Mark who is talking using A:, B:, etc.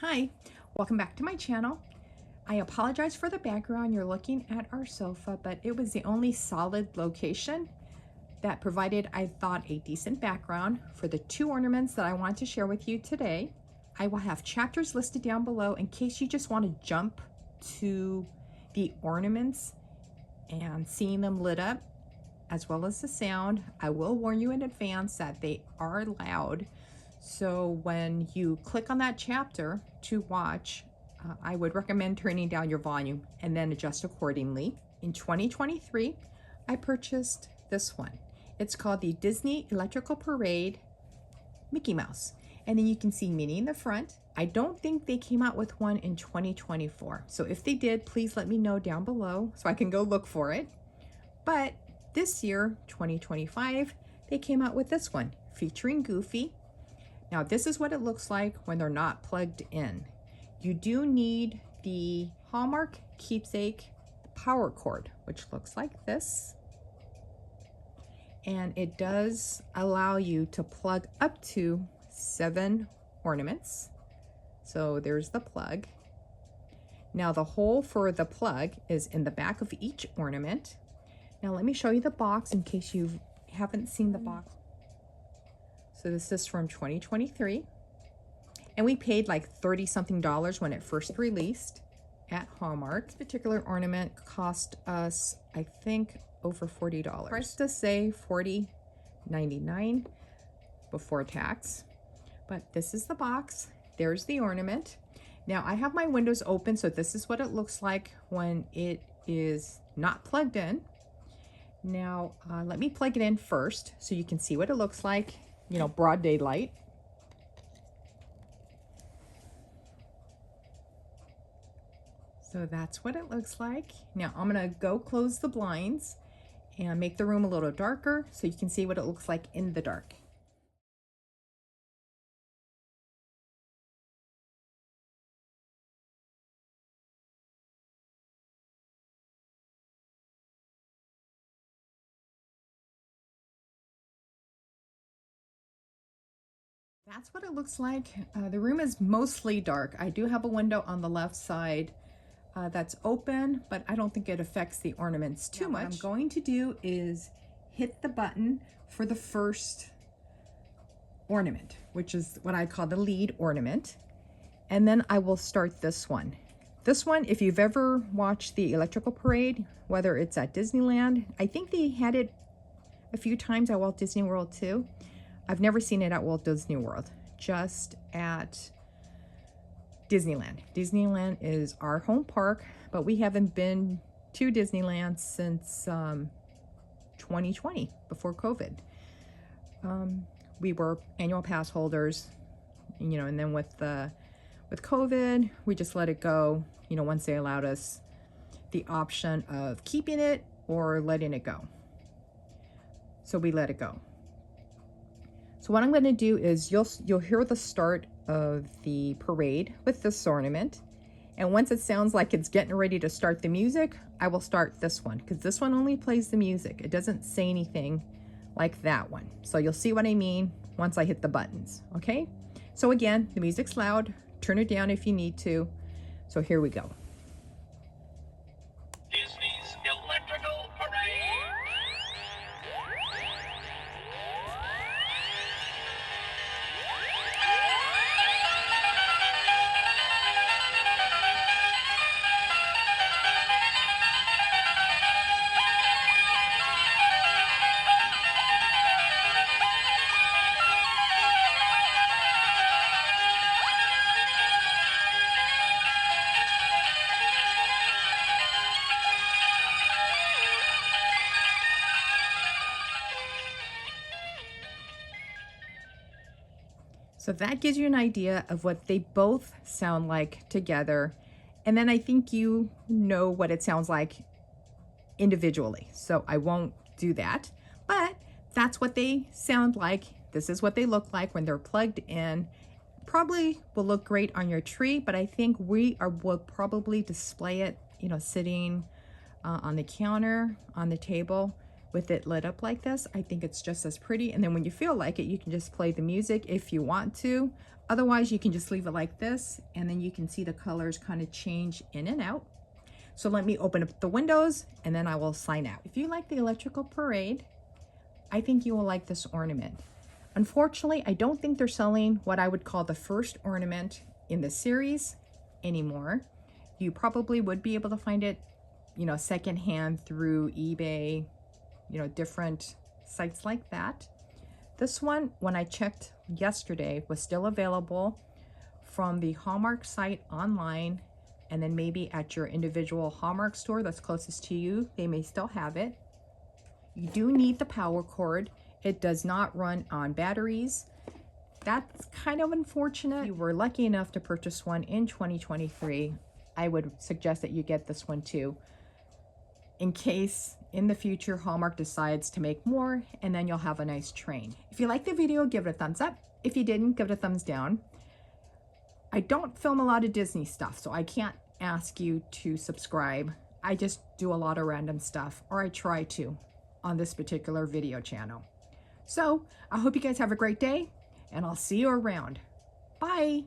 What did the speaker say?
A: Hi, welcome back to my channel. I apologize for the background. You're looking at our sofa, but it was the only solid location that provided, I thought, a decent background for the two ornaments that I want to share with you today. I will have chapters listed down below in case you just want to jump to the ornaments and seeing them lit up as well as the sound. I will warn you in advance that they are loud. So when you click on that chapter to watch, I would recommend turning down your volume and then adjust accordingly. In 2023, I purchased this one. It's called the Disney Electrical Parade Mickey Mouse. And then you can see Minnie in the front. I don't think they came out with one in 2024. So if they did, please let me know down below so I can go look for it. But this year, 2025, they came out with this one featuring Goofy. Now this is what it looks like when they're not plugged in. You do need the Hallmark keepsake power cord, which looks like this. And it does allow you to plug up to 7 ornaments. So there's the plug. Now the hole for the plug is in the back of each ornament. Now let me show you the box in case you haven't seen the box. So this is from 2023. And we paid like $30 something when it first released at Hallmark. This particular ornament cost us, I think, over $40. Price to say $40.99 before tax. But this is the box. There's the ornament. Now I have my windows open, so this is what it looks like when it is not plugged in. Now let me plug it in first so you can see what it looks like, you know, broad daylight. So that's what it looks like. Now I'm gonna go close the blinds and make the room a little darker so you can see what it looks like in the dark. That's what it looks like. The room is mostly dark. I do have a window on the left side that's open, but I don't think it affects the ornaments too much. What I'm going to do is hit the button for the first ornament, which is what I call the lead ornament. And then I will start this one. This one, if you've ever watched the Electrical Parade, whether it's at Disneyland, I think they had it a few times at Walt Disney World too. I've never seen it at Walt Disney World, just at Disneyland. Disneyland is our home park, but we haven't been to Disneyland since 2020, before COVID. We were annual pass holders, you know, and then with COVID, we just let it go, you know, once they allowed us the option of keeping it or letting it go. So we let it go. So what I'm going to do is you'll hear the start of the parade with this ornament. And once it sounds like it's getting ready to start the music, I will start this one because this one only plays the music. It doesn't say anything like that one. So you'll see what I mean once I hit the buttons. Okay. So again, the music's loud. Turn it down if you need to. So here we go.
B: Disney's Electrical Parade.
A: So that gives you an idea of what they both sound like together. And then I think you know what it sounds like individually. So I won't do that, but that's what they sound like. This is what they look like when they're plugged in. Probably will look great on your tree, but I think will probably display it, you know, sitting on the counter, on the table. with it lit up like this. I think it's just as pretty. And then when you feel like it, you can just play the music if you want to. Otherwise, you can just leave it like this, and then you can see the colors kind of change in and out. So let me open up the windows and then I will sign out. If you like the electrical parade, I think you will like this ornament. Unfortunately, I don't think they're selling what I would call the first ornament in the series anymore. You probably would be able to find it, you know, secondhand through eBay, you know, different sites like that. This one, when I checked yesterday, was still available from the Hallmark site online, and then maybe at your individual Hallmark store that's closest to you, they may still have it. You do need the power cord. It does not run on batteries. That's kind of unfortunate. If you were lucky enough to purchase one in 2023, I would suggest that you get this one too, in case in the future Hallmark decides to make more, and then you'll have a nice train. If you liked the video, give it a thumbs up. If you didn't, give it a thumbs down. I don't film a lot of Disney stuff, so I can't ask you to subscribe. I just do a lot of random stuff, or I try to, on this particular video channel. So I hope you guys have a great day, and I'll see you around. Bye.